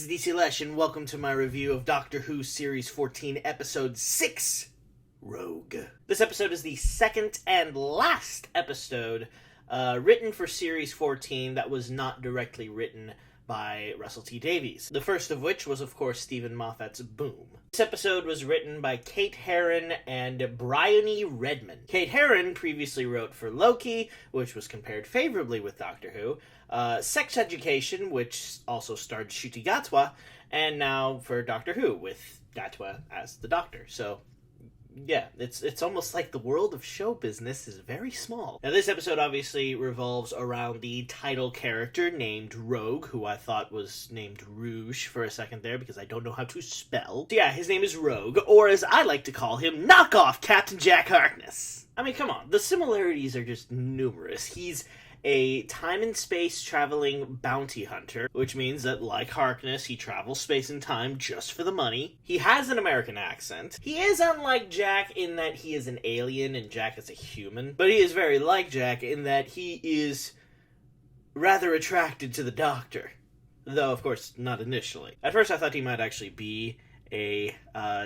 DC Lesh, and welcome to my review of Doctor Who Series 14, Episode 6, Rogue. This episode is the second and last episode written for Series 14 that was not directly written by Russell T Davies. The first of which was, of course, Stephen Moffat's Boom. This episode was written by Kate Herron and Bryony Redman. Kate Herron previously wrote for Loki, which was compared favorably with Doctor Who, Sex Education, which also starred Ncuti Gatwa, and now for Doctor Who, with Gatwa as the Doctor. So, yeah, it's almost like the world of show business is very small. Now, this episode obviously revolves around the title character named Rogue, who I thought was named Rouge for a second there because I don't know how to spell. So yeah, his name is Rogue, or as I like to call him, knockoff Captain Jack Harkness. I mean, come on, the similarities are just numerous. He's a time and space traveling bounty hunter, which means that, like Harkness, he travels space and time just for the money. He has an American accent. He is unlike Jack in that he is an alien and Jack is a human, but he is very like Jack in that he is rather attracted to the Doctor, though, of course, not initially. At first, I thought he might actually be a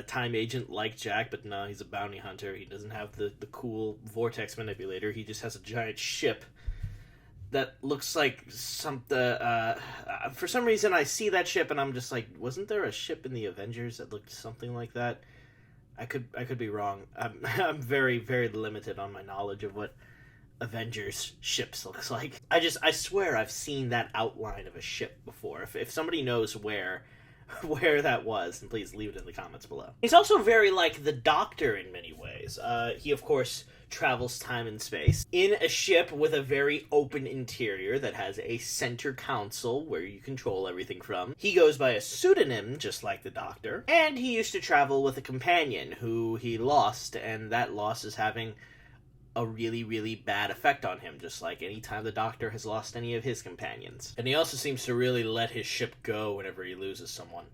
time agent like Jack, but no, he's a bounty hunter. He doesn't have the cool vortex manipulator. He just has a giant ship that looks like something. For some reason, I see that ship and I'm just like, wasn't there a ship in the Avengers that looked something like that? I could be wrong. I'm very, very limited on my knowledge of what Avengers ships looks like. I swear I've seen that outline of a ship before. If somebody knows where that was, then please leave it in the comments below. He's also very like the Doctor in many ways. He, of course, travels time and space in a ship with a very open interior that has a center console where you control everything from. He goes by a pseudonym, just like the Doctor, and he used to travel with a companion who he lost, and that loss is having a really, really bad effect on him, just like any time the Doctor has lost any of his companions. And he also seems to really let his ship go whenever he loses someone.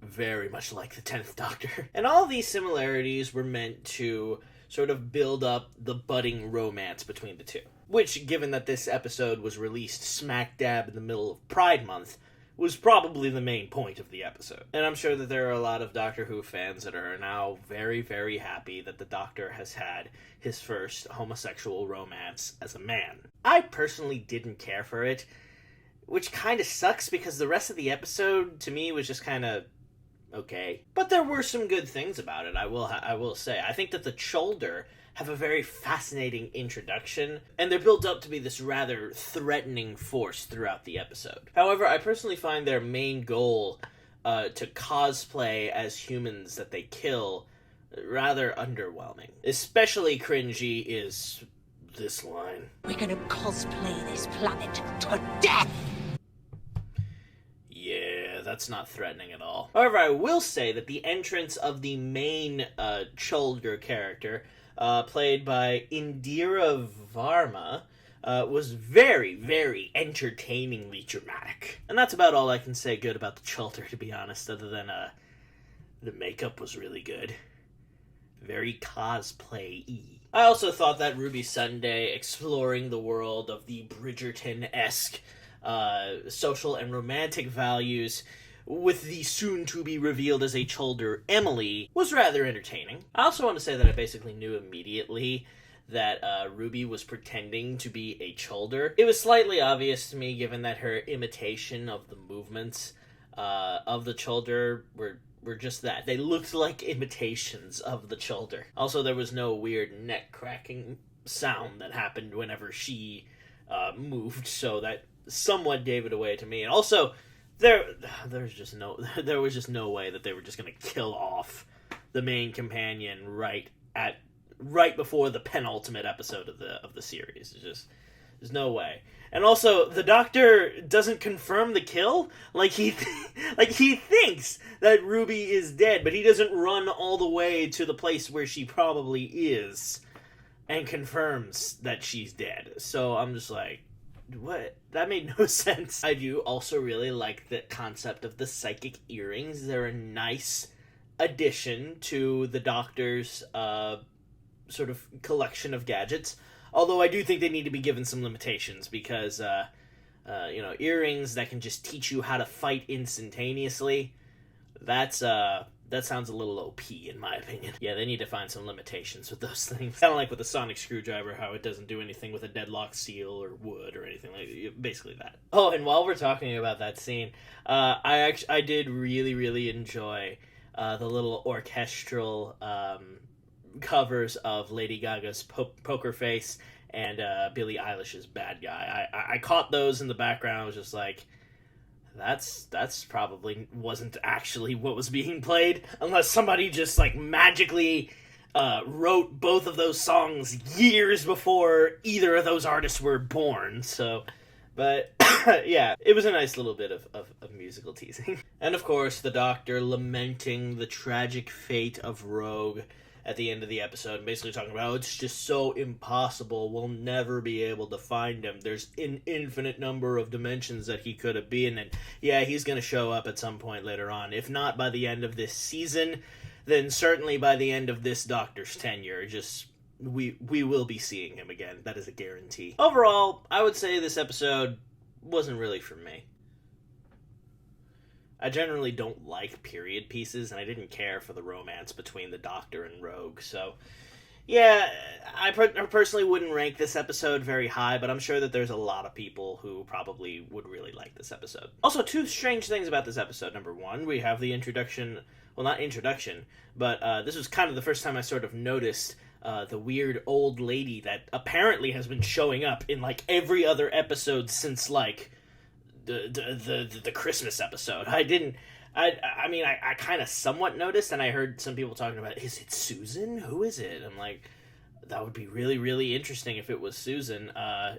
Very much like the 10th Doctor. And all these similarities were meant to sort of build up the budding romance between the two. Which, given that this episode was released smack dab in the middle of Pride Month, was probably the main point of the episode. And I'm sure that there are a lot of Doctor Who fans that are now very, very happy that the Doctor has had his first homosexual romance as a man. I personally didn't care for it, which kind of sucks because the rest of the episode, to me, was just kind of okay. But there were some good things about it, I will say. I think that the Chulder have a very fascinating introduction, and they're built up to be this rather threatening force throughout the episode. However, I personally find their main goal to cosplay as humans that they kill rather underwhelming. Especially cringy is this line. We're gonna cosplay this planet to death! That's not threatening at all. However, I will say that the entrance of the main Chulder character, played by Indira Varma, was very, very entertainingly dramatic. And that's about all I can say good about the Chulder, to be honest, other than the makeup was really good. Very cosplay-y. I also thought that Ruby Sunday exploring the world of the Bridgerton-esque social and romantic values with the soon-to-be-revealed as a Chulder Emily was rather entertaining. I also want to say that I basically knew immediately that Ruby was pretending to be a Chulder. It was slightly obvious to me given that her imitation of the movements of the Chulder were just that. They looked like imitations of the Chulder. Also, there was no weird neck-cracking sound that happened whenever she moved, so that somewhat gave it away to me. And also, there was just no way that they were just going to kill off the main companion right before the penultimate episode of the series. There's no way. And also, the Doctor doesn't confirm the kill. Like he thinks that Ruby is dead, but he doesn't run all the way to the place where she probably is and confirms that she's dead. So I'm just like, what? That made no sense. I do also really like the concept of the psychic earrings. They're a nice addition to the Doctor's sort of collection of gadgets. Although I do think they need to be given some limitations because earrings that can just teach you how to fight instantaneously. That sounds a little OP in my opinion. Yeah, they need to find some limitations with those things. Kind of like with the sonic screwdriver, how it doesn't do anything with a deadlock seal or wood or anything like basically that. Oh, and while we're talking about that scene, I did really, really enjoy the little orchestral covers of Lady Gaga's Poker Face and Billie Eilish's Bad Guy. I caught those in the background. I was just like, that's probably wasn't actually what was being played, unless somebody just like magically wrote both of those songs years before either of those artists were born. So, but yeah, it was a nice little bit of musical teasing. And of course, the Doctor lamenting the tragic fate of Rogue at the end of the episode, and basically talking about, it's just so impossible, we'll never be able to find him, there's an infinite number of dimensions that he could have been in. Yeah, he's gonna show up at some point later on, if not by the end of this season, then certainly by the end of this Doctor's tenure. Just we will be seeing him again, that is a guarantee. Overall, I would say this episode wasn't really for me. I generally don't like period pieces, and I didn't care for the romance between the Doctor and Rogue, so yeah, I personally wouldn't rank this episode very high, but I'm sure that there's a lot of people who probably would really like this episode. Also, two strange things about this episode. Number one, we have the introduction, well, not introduction, but this was kind of the first time I sort of noticed the weird old lady that apparently has been showing up in, like, every other episode since, like, the Christmas episode. I kind of somewhat noticed, and I heard some people talking about, is it Susan? Who is it? I'm like, that would be really, really interesting if it was Susan.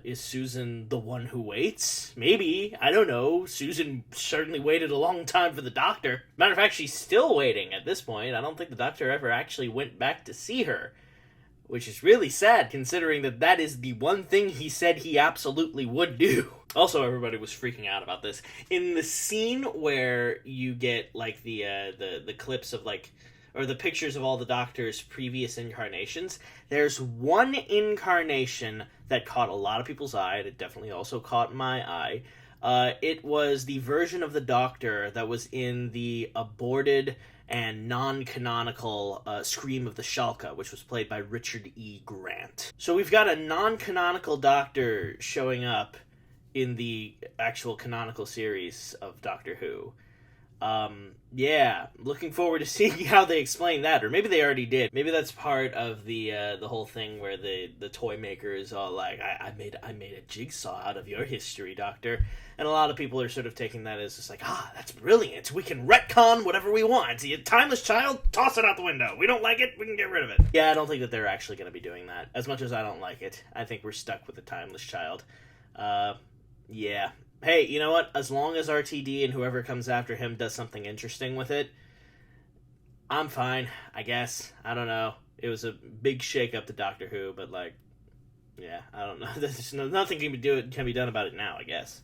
Is Susan the one who waits? Maybe. I don't know. Susan certainly waited a long time for the Doctor. Matter of fact, she's still waiting at this point. I don't think the Doctor ever actually went back to see her, which is really sad, considering that is the one thing he said he absolutely would do. Also, everybody was freaking out about this. In the scene where you get, like, the clips of, like, or the pictures of all the Doctor's previous incarnations, there's one incarnation that caught a lot of people's eye. It definitely also caught my eye. It was the version of the Doctor that was in the aborted and non-canonical Scream of the Shalka, which was played by Richard E. Grant. So we've got a non-canonical Doctor showing up in the actual canonical series of Doctor Who. Yeah, looking forward to seeing how they explain that, or maybe they already did. Maybe that's part of the whole thing where the toy maker is all like, I made a jigsaw out of your history, Doctor. And a lot of people are sort of taking that as just like, that's brilliant. We can retcon whatever we want. See, a timeless child, toss it out the window. We don't like it, we can get rid of it. Yeah, I don't think that they're actually going to be doing that. As much as I don't like it, I think we're stuck with the timeless child. Yeah. Hey, you know what? As long as RTD and whoever comes after him does something interesting with it, I'm fine, I guess. I don't know. It was a big shake-up to Doctor Who, but, like, yeah, I don't know. There's nothing can be done about it now, I guess.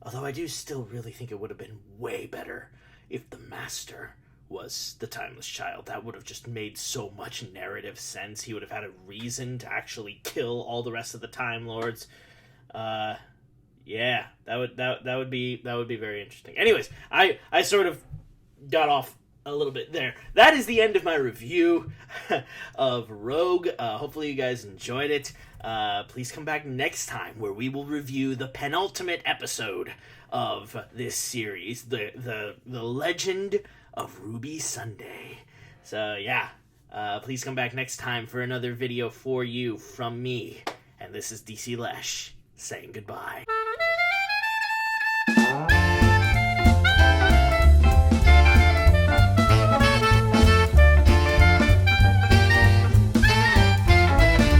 Although I do still really think it would have been way better if the Master was the timeless child. That would have just made so much narrative sense. He would have had a reason to actually kill all the rest of the Time Lords. Yeah, that would be very interesting. Anyways, I sort of got off a little bit there. That is the end of my review of Rogue. Hopefully you guys enjoyed it. Please come back next time where we will review the penultimate episode of this series, the Legend of Ruby Sunday. So yeah, please come back next time for another video for you from me. And this is DC Lesh saying goodbye.